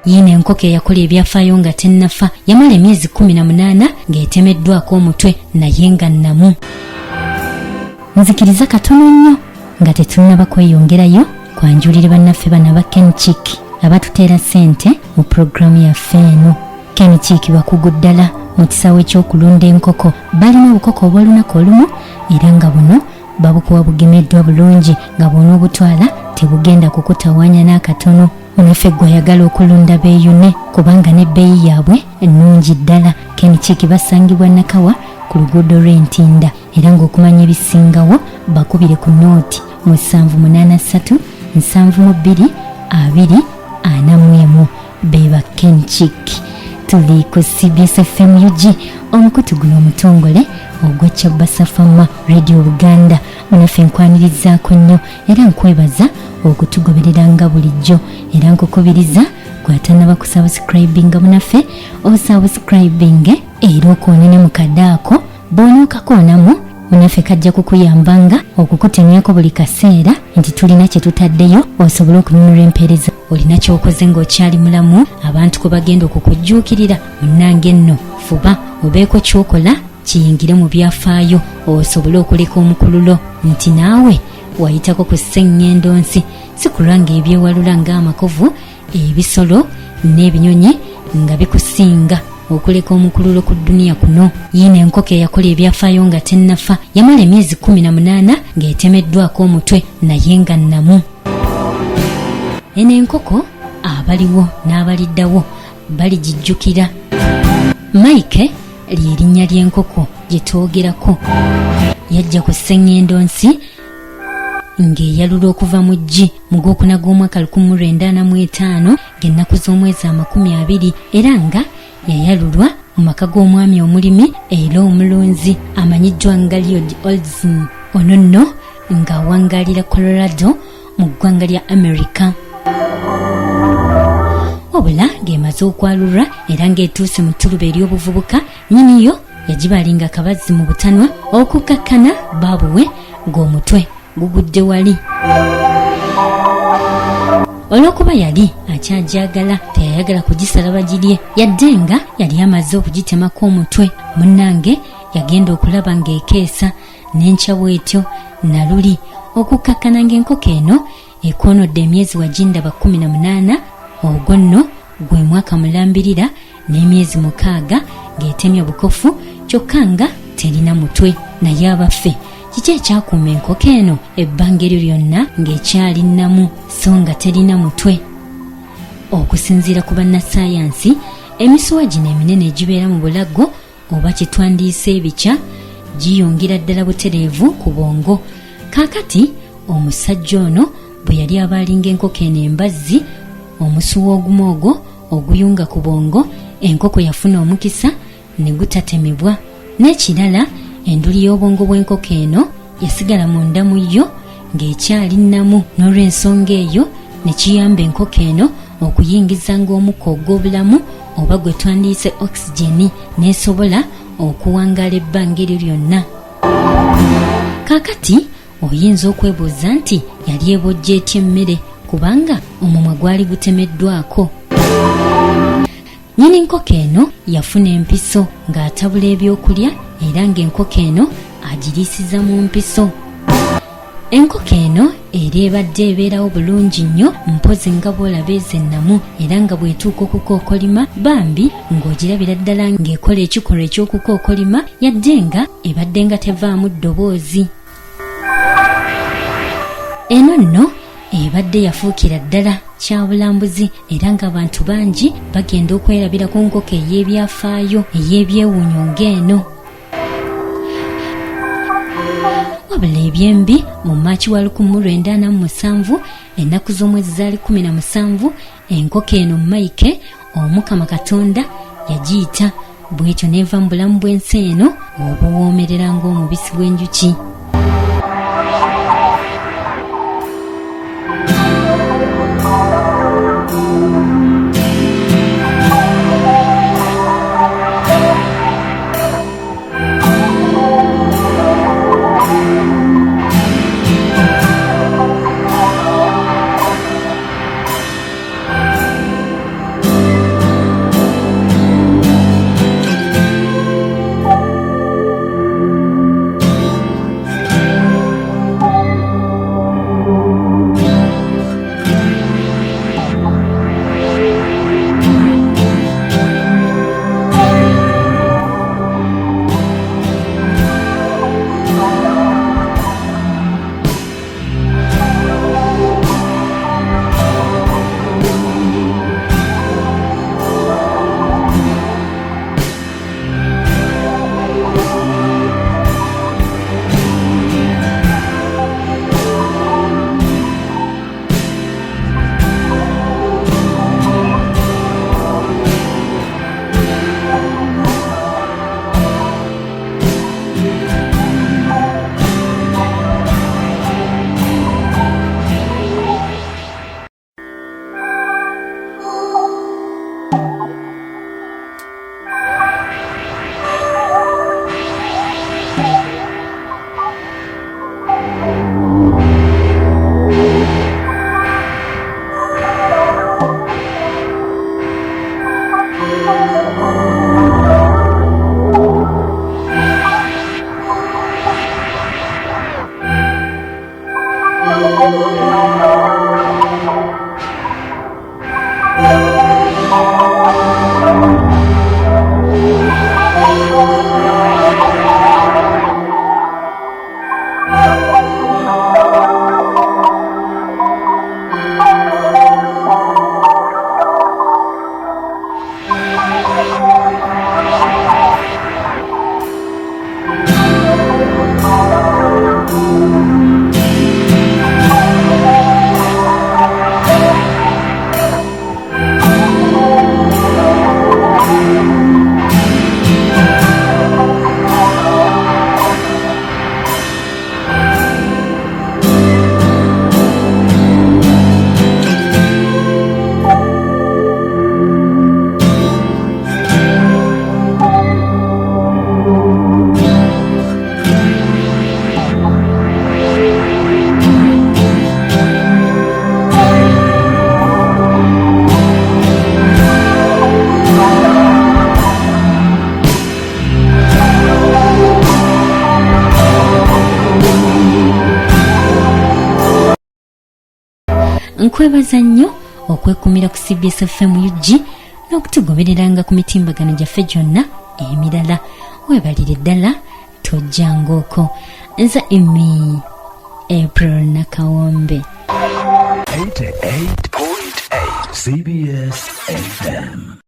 yiino enkoko eyakola ebyafaayo nga tennafa yamala emyezi 18 ng'etemeddwako omutwe naye nga nnamu. Nzikiriza katono nnyo nga tetunnaba kweyongerayo kwanjulire bannaffe bana ba Kenchik abatuteera ssente mu pulogulaamu yaffe eno. Kenchik bakugu ddala mu kisaawe ky'okulunda enkoko. Balina obukoko obw'olunaku olumu era nga buno babukuwa bugemeddwa bulungi nga bw'ona obutwala tebugenda kukutawaanya n'akatono. Munaffe gwe ayagala okulunda beeyune kubanga n'ebbeeyi yaabwe ennungi ddala. Kenchik basangibwa Nakawa ku luguudo lw'Entinda era ng'okumanya ebisingawo bakubire ku nooti 783 72 241 beba Kenchik. Tuli ku CBS FM UG omukutu guno omutongole ogwa Kyabasafama Radio Buganda. Munaffe nkwanirizaako nnyo era nkwebaza okutugoberera nga bulijjo era nkukubiriza gwatannaba kusubscribinga munaffe osubscribinge era okoonene mu kadaako bw'onookakoonamu munaffe kajja kukuyambanga okukutemyako buli kaseera nti tulina kye tutaddeyo osobole okunyumirwa empeereza. Olina ky'okoze ng'okyali mulamu abantu kwe bagenda okukujjuukirira munnange nno fuba obeeko ky'okola kiyingire mu byafaayo osobole okuleka omukululo nti naawe wayitako ku ssennyendo nsi si kulwa ng'ebyewalula ng'amakovu ebisolo n'ebinyonyi nga bikusinga okuleka omukululo ku dduniya kuno. yiino enkoko eyakola ebyafaayo nga tennafa yamala emyezi 18 ng'etemeddwako omutwe naye nga nnamu. Eno enkoko abaliwo n'abaliddawo baligijjukira. Mike lye linnya ly'enkoko gye twogerako. Yajja ku ssennyendo nsi ng'eyalula okuva mu ggi mu gwokuna gw'omwaka 1945 ng'ennaku z'omwezi 20 era nga yayalulwa mu maka g'omwami omulimi era omulunzi amanyiddwa nga Lloyd Olson. Ono nno ng'awangaalira Colorado mu ggwanga lya America. Wabula ng'emaze okwalulwa era ng'etuuse mu ttuluba ery'obuvubuka nnyiniyo yagibaalinga kabazzi mu butanwa okukakkana baabuwe ng'omutwe gugudde wali. Olw'okuba yali akyajagala teyayagala kugisala bagirye yadde nga yali amaze okugitemako omutwe. Munnange yagenda okulaba ng'ekeesa n'enkya bw'etyo naluli okukakkana ng'enkoko eno ekoonodde emyezi wagindaba 18 ogwo nno gwe mwaka mulambirira n'emyezi 6 ng'etemya bukofu kyokka nga telina mutwe. Naye abaffe kiki ekyakuuma enkoko eno ebbanga eryo lyonna ng'ekyali nnamu so nga telina mutwe? Okusinziira ku bannassaayansi emisuwa gino eminene egibeera mu bulago oba kitwandiise ebikya giyongera ddala butereevu ku bwongo. Kaakati omusajja ono bwe yali abaalinga enkoko eno embazzi omusuwa ogumu ogwo oguyunga ku bwongo enkoko yafuna omukisa ne gutatemebwa. N'ekirala enduli y'obwongo bw'enkoko eno yasigala mu ndamu yo ng'ekyali nnamu. N'olw'ensonga eyo ne kiyamba enkoko eno okuyingiza ng'omukka ogw'obulamu oba gwe twandiise oxygeni n'esobola okuwangaala ebbanga eryo lyonna. Kaakati oyinza okwebuuza nti yali ebojja etya emmere kubanga omumwa gwali gutemeddwako. Nnyini enkoko eno yafuna empiso ng'atabula ebyokulya era ng'enkoko eno agiriisiza mu mpiso. Enkoko eno era ebadde ebeerawo bulungi nnyo mpozi nga bw'olaba ezennamu era nga bw'etuuka okukookolima bambi ng'ogirabira ddala ng'ekola ekikolwa eky'okukookolima yadde nga ebadde nga tevaamu ddoboozi. Eno nno ebadde yafuukira ddala kyabulambuzi era ng'abantu bangi bagenda okwerabira ku nkoko ey'ebyafaayo ey'ebyewuunyo ng'eno. Wabula ebyembi mu Maaci wa 1947 ennaku z'omwezi zaali 17 enkoko eno Mike Omukama Katonda yagiyita bw'etyo n'eva mu bulamu bw'ensi eno obuwoomerera ng'omubisi gw'enjuki. nkwebaza nnyo okwekumira ku CBS FM UG n'okutugobereranga ku mitimbagano gyaffe gyonna emirala. Weebalire ddala tojjangaoko. Nza Emi April Nakawombe. 88.8 CBS FM.